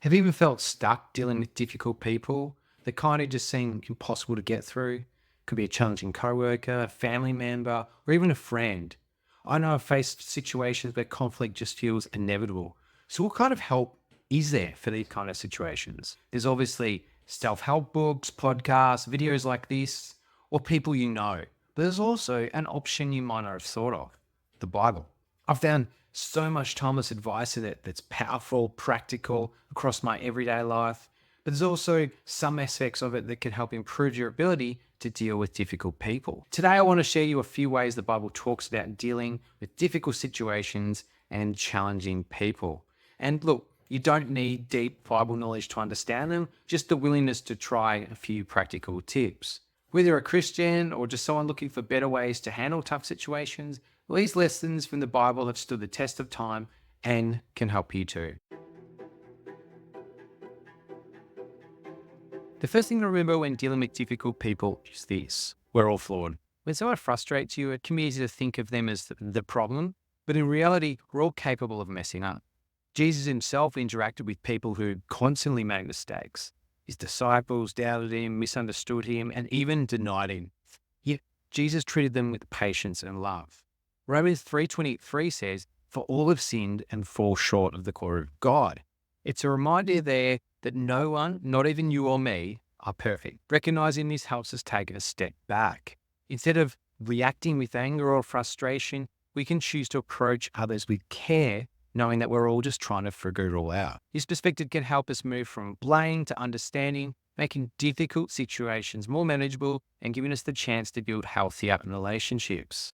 Have you ever felt stuck dealing with difficult people that kind of just seem impossible to get through? Could be a challenging coworker, a family member, or even a friend. I know I've faced situations where conflict just feels inevitable. So, what kind of help is there for these kind of situations? There's obviously self help books, podcasts, videos like this, or people you know. But there's also an option you might not have thought of: the Bible. I've found so much timeless advice in it that's powerful, practical across my everyday life. But there's also some aspects of it that can help improve your ability to deal with difficult people. Today, I want to share you a few ways the Bible talks about dealing with difficult situations and challenging people. And look, you don't need deep Bible knowledge to understand them, just the willingness to try a few practical tips. Whether you're a Christian or just someone looking for better ways to handle tough situations, these lessons from the Bible have stood the test of time and can help you too. The first thing to remember when dealing with difficult people is this: we're all flawed. When someone frustrates you, it can be easy to think of them as the problem, but in reality, we're all capable of messing up. Jesus himself interacted with people who constantly made mistakes. His disciples doubted him, misunderstood him, and even denied him. Yet Jesus treated them with patience and love. Romans 3:23 says, "For all have sinned and fall short of the glory of God." It's a reminder there that no one, not even you or me, are perfect. Recognizing this helps us take a step back. Instead of reacting with anger or frustration, we can choose to approach others with care, knowing that we're all just trying to figure it all out. This perspective can help us move from blame to understanding, making difficult situations more manageable and giving us the chance to build healthier relationships.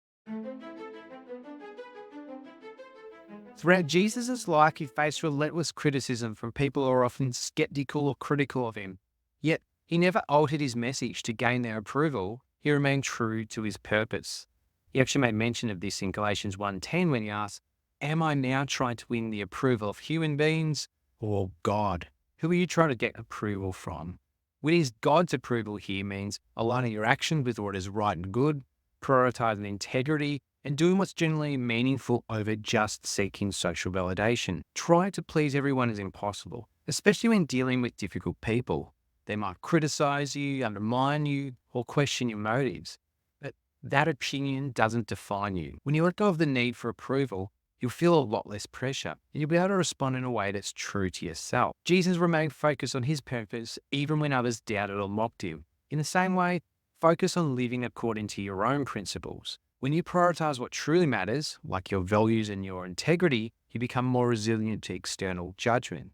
Throughout Jesus' life, he faced relentless criticism from people who are often skeptical or critical of him. Yet, he never altered his message to gain their approval. He remained true to his purpose. He actually made mention of this in Galatians 1:10 when he asked, "Am I now trying to win the approval of human beings or God? Who are you trying to get approval from?" What is God's approval here means aligning your actions with what is right and good, prioritizing integrity, and doing what's genuinely meaningful over just seeking social validation. Trying to please everyone is impossible, especially when dealing with difficult people. They might criticize you, undermine you, or question your motives. But that opinion doesn't define you. When you let go of the need for approval, you'll feel a lot less pressure, and you'll be able to respond in a way that's true to yourself. Jesus remained focused on his purpose even when others doubted or mocked him. In the same way, focus on living according to your own principles. When you prioritize what truly matters, like your values and your integrity, you become more resilient to external judgment.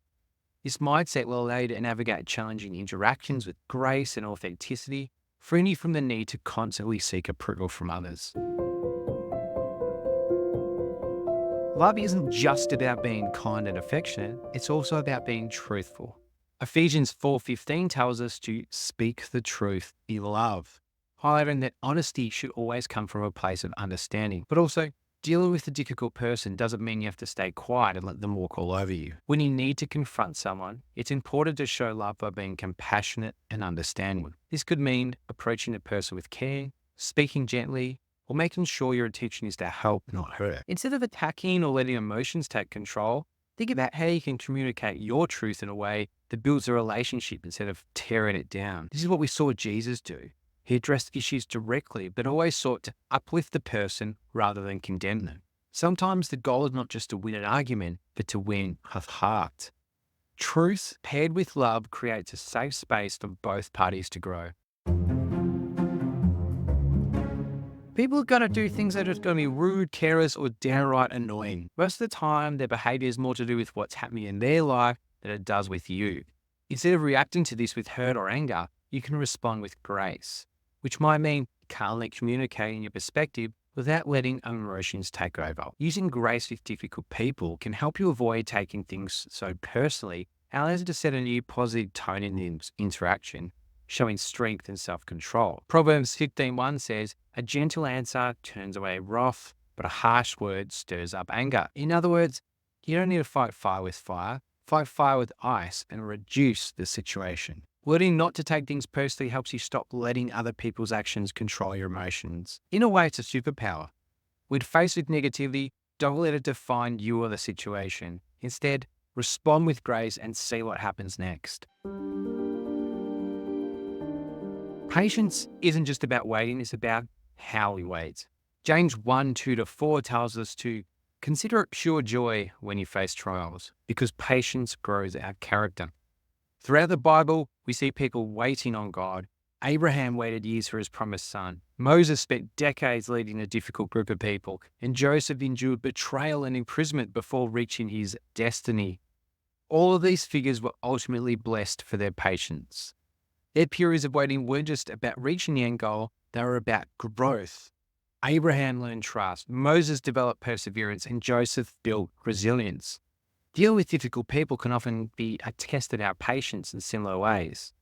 This mindset will allow you to navigate challenging interactions with grace and authenticity, freeing you from the need to constantly seek approval from others. Love isn't just about being kind and affectionate, it's also about being truthful. Ephesians 4:15 tells us to speak the truth in love, highlighting that honesty should always come from a place of understanding. But also, dealing with a difficult person doesn't mean you have to stay quiet and let them walk all over you. When you need to confront someone, it's important to show love by being compassionate and understanding. This could mean approaching the person with care, speaking gently, or making sure your intention is to help, not hurt. Instead of attacking or letting emotions take control, think about how you can communicate your truth in a way that builds a relationship instead of tearing it down. This is what we saw Jesus do. He addressed issues directly, but always sought to uplift the person rather than condemn them. Sometimes the goal is not just to win an argument, but to win a heart. Truth paired with love creates a safe space for both parties to grow. People are going to do things that are just going to be rude, careless, or downright annoying. Most of the time, their behavior is more to do with what's happening in their life than it does with you. Instead of reacting to this with hurt or anger, you can respond with grace, which might mean calmly communicating your perspective without letting emotions take over. Using grace with difficult people can help you avoid taking things so personally and allows you to set a new positive tone in the interaction, showing strength and self-control. Proverbs 15:1 says, "A gentle answer turns away wrath, but a harsh word stirs up anger." In other words, you don't need to fight fire with fire. Fight fire with ice and reduce the situation. Learning not to take things personally helps you stop letting other people's actions control your emotions. In a way, it's a superpower. When faced with negativity, don't let it define you or the situation. Instead, respond with grace, and see what happens next. Patience isn't just about waiting, it's about how we wait. James 1:2-4 tells us to consider it pure joy when you face trials, because patience grows our character. Throughout the Bible, we see people waiting on God. Abraham waited years for his promised son. Moses spent decades leading a difficult group of people, and Joseph endured betrayal and imprisonment before reaching his destiny. All of these figures were ultimately blessed for their patience. Their periods of waiting weren't just about reaching the end goal, they were about growth. Abraham learned trust, Moses developed perseverance, and Joseph built resilience. Dealing with difficult people can often be a test of our patience in similar ways.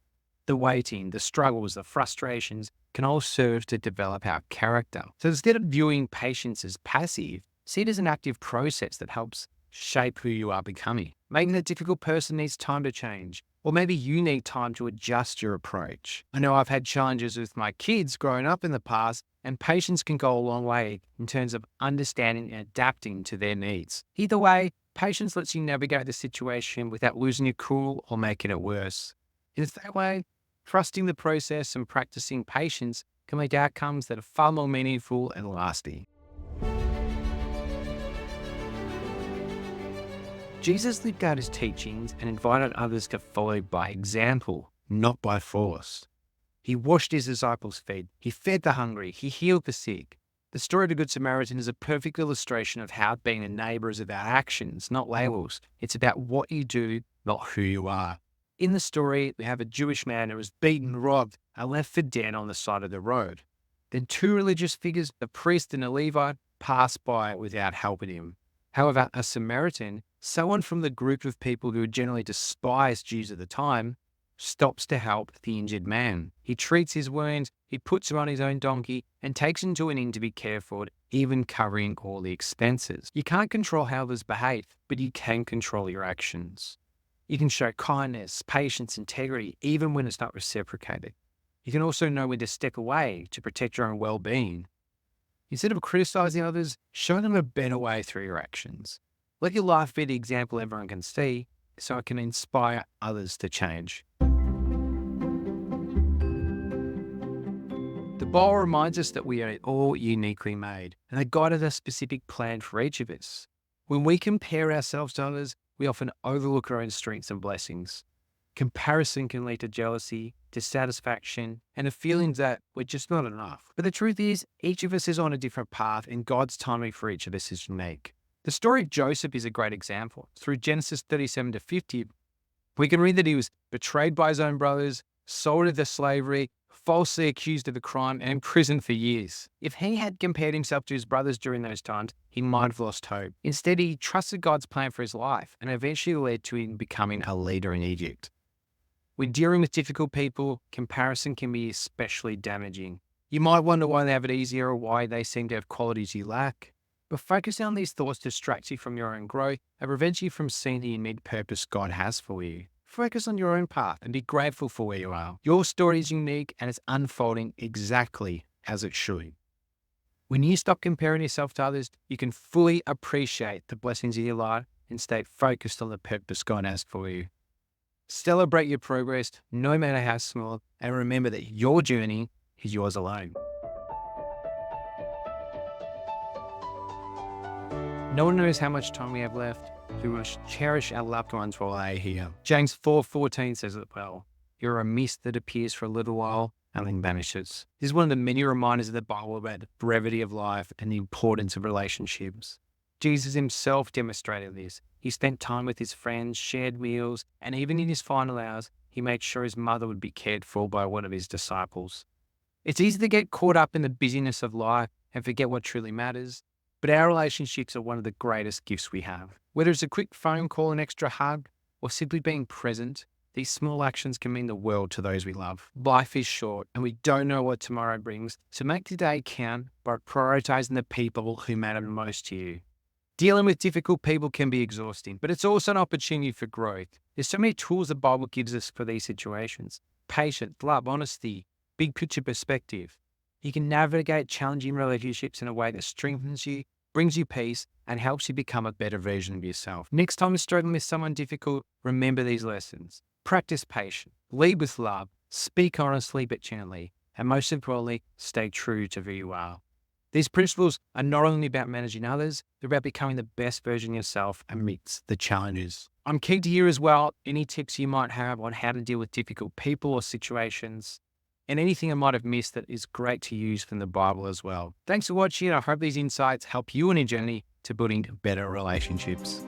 The waiting, the struggles, the frustrations can all serve to develop our character. So instead of viewing patience as passive, see it as an active process that helps shape who you are becoming. Maybe the difficult person needs time to change, or maybe you need time to adjust your approach. I know I've had challenges with my kids growing up in the past, and patience can go a long way in terms of understanding and adapting to their needs. Either way, patience lets you navigate the situation without losing your cool or making it worse. In that way, trusting the process and practicing patience can lead to outcomes that are far more meaningful and lasting. Jesus lived out his teachings and invited others to follow by example, not by force. He washed his disciples' feet, he fed the hungry, he healed the sick. The story of the Good Samaritan is a perfect illustration of how being a neighbour is about actions, not labels. It's about what you do, not who you are. In the story, we have a Jewish man who was beaten, robbed, and left for dead on the side of the road. Then two religious figures, a priest and a Levite, passed by without helping him. However, a Samaritan, someone from the group of people who generally despised Jews at the time, stops to help the injured man. He treats his wounds, he puts him on his own donkey, and takes him to an inn to be cared for, even covering all the expenses. You can't control how others behave, but you can control your actions. You can show kindness, patience, integrity, even when it's not reciprocated. You can also know when to step away to protect your own well-being. Instead of criticizing others, show them a better way through your actions. Let your life be the example everyone can see, so it can inspire others to change. The Bible reminds us that we are all uniquely made, and that God has a specific plan for each of us. When we compare ourselves to others, we often overlook our own strengths and blessings. Comparison can lead to jealousy, dissatisfaction, and a feeling that we're just not enough. But the truth is, each of us is on a different path, and God's timing for each of us is unique. The story of Joseph is a great example. Through Genesis 37-50, we can read that he was betrayed by his own brothers, sold into slavery, falsely accused of a crime, and imprisoned for years. If he had compared himself to his brothers during those times, he might have lost hope. Instead, he trusted God's plan for his life, and eventually led to him becoming a leader in Egypt. When dealing with difficult people, comparison can be especially damaging. You might wonder why they have it easier or why they seem to have qualities you lack. But focusing on these thoughts distracts you from your own growth and prevents you from seeing the unique purpose God has for you. Focus on your own path and be grateful for where you are. Your story is unique and it's unfolding exactly as it should. When you stop comparing yourself to others, you can fully appreciate the blessings of your life and stay focused on the purpose God has for you. Celebrate your progress, no matter how small, and remember that your journey is yours alone. No one knows how much time we have left. We must cherish our loved ones while they are here. James 4:14 says it well. You're a mist that appears for a little while and then vanishes. This is one of the many reminders of the Bible about the brevity of life and the importance of relationships. Jesus himself demonstrated this. He spent time with his friends, shared meals, and even in his final hours, he made sure his mother would be cared for by one of his disciples. It's easy to get caught up in the busyness of life and forget what truly matters, but our relationships are one of the greatest gifts we have. Whether it's a quick phone call, an extra hug, or simply being present, these small actions can mean the world to those we love. Life is short and we don't know what tomorrow brings, so make today count by prioritizing the people who matter most to you. Dealing with difficult people can be exhausting, but it's also an opportunity for growth. There's so many tools the Bible gives us for these situations. Patience, love, honesty, big picture perspective. You can navigate challenging relationships in a way that strengthens you, brings you peace, and helps you become a better version of yourself. Next time you're struggling with someone difficult, remember these lessons. Practice patience, lead with love, speak honestly but gently, and most importantly, stay true to who you are. These principles are not only about managing others, they're about becoming the best version of yourself amidst the challenges. I'm keen to hear as well any tips you might have on how to deal with difficult people or situations, and anything I might have missed that is great to use from the Bible as well. Thanks for watching. I hope these insights help you on your journey to building better relationships.